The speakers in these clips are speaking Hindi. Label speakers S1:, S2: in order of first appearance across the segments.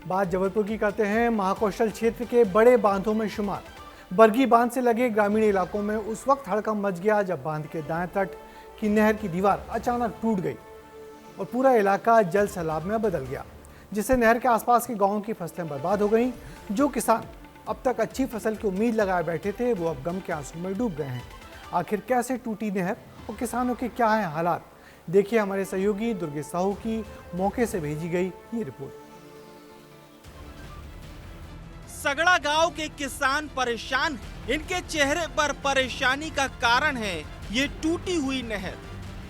S1: बात जबलपुर की करते हैं। महाकौशल क्षेत्र के बड़े बांधों में शुमार बरगी बांध से लगे ग्रामीण इलाकों में उस वक्त हड़कंप मच गया जब बांध के दाएं तट की नहर की दीवार अचानक टूट गई और पूरा इलाका जल सैलाब में बदल गया, जिससे नहर के आसपास के गांवों की फसलें बर्बाद हो गईं। जो किसान अब तक अच्छी फसल की उम्मीद लगाए बैठे थे, वो अब गम के आंसू में डूब गए हैं। आखिर कैसे टूटी नहर और किसानों के क्या हैं हालात, देखिए हमारे सहयोगी दुर्गेश साहू की मौके से भेजी गई ये रिपोर्ट।
S2: सगड़ा गांव के किसान परेशान हैं। इनके चेहरे पर परेशानी का कारण है ये टूटी हुई नहर।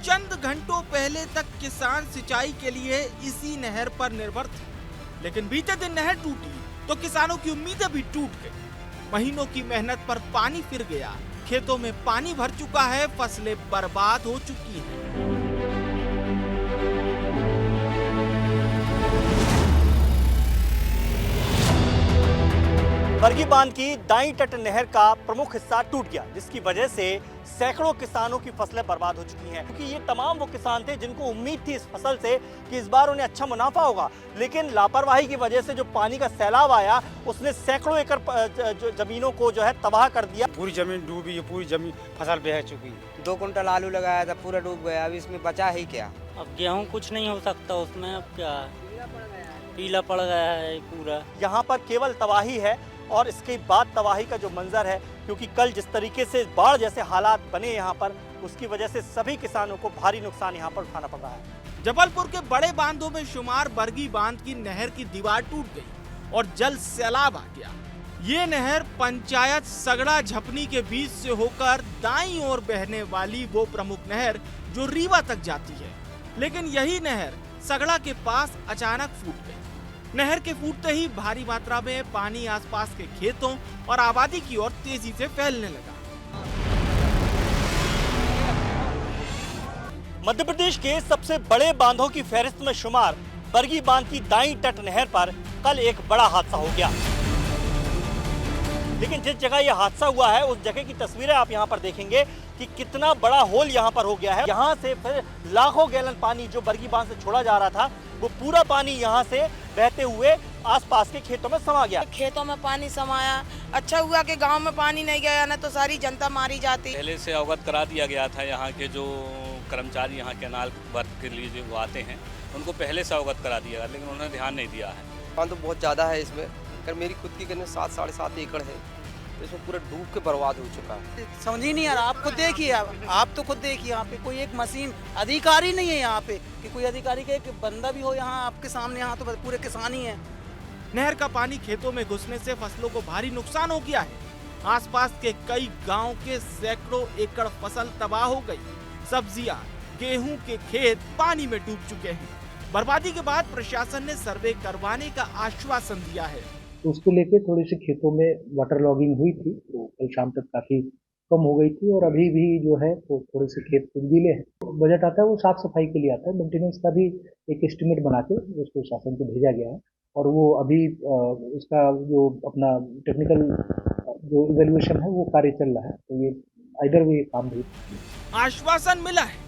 S2: चंद घंटों पहले तक किसान सिंचाई के लिए इसी नहर पर निर्भर थे, लेकिन बीते दिन नहर टूटी तो किसानों की उम्मीदें भी टूट गई। महीनों की मेहनत पर पानी फिर गया, खेतों में पानी भर चुका है, फसलें बर्बाद हो चुकी हैं।
S3: बरगी बांध की दाईं तट नहर का प्रमुख हिस्सा टूट गया, जिसकी वजह से सैकड़ों किसानों की फसलें बर्बाद हो चुकी हैं। क्योंकि ये तमाम वो किसान थे जिनको उम्मीद थी इस फसल से कि इस बार उन्हें अच्छा मुनाफा होगा, लेकिन लापरवाही की वजह से जो पानी का सैलाब आया उसने सैकड़ों एकड़ जमीनों को जो है तबाह कर दिया।
S4: पूरी जमीन डूबी है, पूरी जमीन फसल बह चुकी है।
S5: 2 कुंटल आलू लगाया था, पूरा डूब गया। अब इसमें बचा ही क्या?
S6: अब गेहूं कुछ नहीं हो सकता उसमें, अब क्या पीला पड़ गया है पूरा।
S3: यहाँ पर केवल तबाही है और इसके बाद तबाही का जो मंजर है, क्योंकि कल जिस तरीके से बाढ़ जैसे हालात बने यहाँ पर, उसकी वजह से सभी किसानों को भारी नुकसान यहाँ पर उठाना पड़ रहा है।
S2: जबलपुर के बड़े बांधों में शुमार बरगी बांध की नहर की दीवार टूट गई और जल सैलाब आ गया। ये नहर पंचायत सगड़ा झपनी के बीच से होकर दाईं ओर बहने वाली वो प्रमुख नहर जो रीवा तक जाती है, लेकिन यही नहर सगड़ा के पास अचानक फूट गई। नहर के फूटते ही भारी मात्रा में पानी आसपास के खेतों और आबादी की ओर तेजी से फैलने लगा।
S3: मध्य प्रदेश के सबसे बड़े बांधों की फहरिस्त में शुमार बरगी बांध की दाईं तट नहर पर कल एक बड़ा हादसा हो गया। लेकिन जिस जगह यह हादसा हुआ है उस जगह की तस्वीरें आप यहाँ पर देखेंगे कि कितना बड़ा होल यहाँ पर हो गया है। यहाँ से फिर लाखों गैलन पानी जो बरगी बांध से छोड़ा जा रहा था, वो पूरा पानी यहाँ से बहते हुए आसपास के खेतों में समा गया।
S7: खेतों में पानी समाया। अच्छा हुआ कि गांव में पानी नहीं गया, ना तो सारी जनता मारी जाती।
S8: पहले से अवगत करा दिया गया था। यहाँ के जो कर्मचारी यहाँ कैनाल वर्क के लिए जो आते हैं उनको पहले से अवगत करा दिया, लेकिन उन्होंने ध्यान नहीं दिया है।
S5: पानी तो बहुत ज़्यादा है इसमें। अगर मेरी खुद की करीब 7 साढ़े 7 एकड़ है, तो इसमें पूरा डूब के बर्बाद हो चुका है।
S9: समझ ही नहीं आ रहा। आप खुद देखिए, आप तो खुद देखिए, यहाँ पे कोई एक मशीन अधिकारी नहीं है यहाँ पे कि कोई अधिकारी का एक बंदा भी हो यहाँ आपके सामने। यहाँ तो पूरे किसान ही हैं।
S2: नहर का पानी खेतों में घुसने से फसलों को भारी नुकसान हो गया है। आसपास के कई गांव के सैकड़ों एकड़ फसल तबाह हो गई। सब्जियां, गेहूं के खेत पानी में डूब चुके हैं। बर्बादी के बाद प्रशासन ने सर्वे करवाने का आश्वासन दिया है।
S10: तो उसको लेके थोड़ी सी खेतों में वाटर लॉगिंग हुई थी, तो कल शाम तक काफी कम हो गई थी और अभी भी जो है तो थोड़े से खेत कुछ गीले हैं। बजट आता है वो साफ सफाई के लिए आता है, मेंटेनेंस का भी एक एस्टिमेट बना के उसको शासन को भेजा गया है और वो अभी उसका जो अपना टेक्निकल जो इवैल्यूएशन है वो कार्य चल रहा है। तो ये आइदर वे काम भी
S2: आश्वासन मिला है,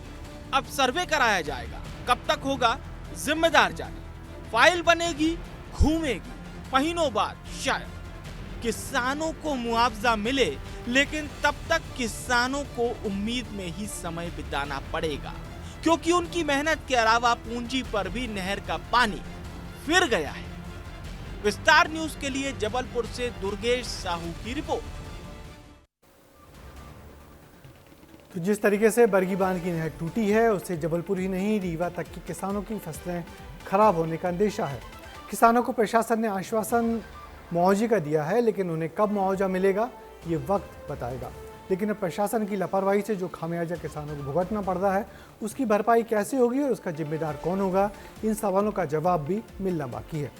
S2: अब सर्वे कराया जाएगा। कब तक होगा जिम्मेदार जाने। फाइल बनेगी, घूमेगी, महीनों बाद शायद किसानों को मुआवजा मिले, लेकिन तब तक किसानों को उम्मीद में ही समय बिताना पड़ेगा, क्योंकि उनकी मेहनत के अलावा पूंजी पर भी नहर का पानी फिर गया है। विस्तार न्यूज के लिए जबलपुर से दुर्गेश साहू की रिपोर्ट।
S1: तो जिस तरीके से बरगी बांध की नहर टूटी है, उससे जबलपुर ही नहीं रीवा तक की किसानों की फसलें खराब होने का अंदेशा है। किसानों को प्रशासन ने आश्वासन मुआवजे का दिया है, लेकिन उन्हें कब मुआवजा मिलेगा ये वक्त बताएगा। लेकिन अब प्रशासन की लापरवाही से जो खामियाजा किसानों को भुगतना पड़ रहा है, उसकी भरपाई कैसे होगी और उसका जिम्मेदार कौन होगा, इन सवालों का जवाब भी मिलना बाकी है।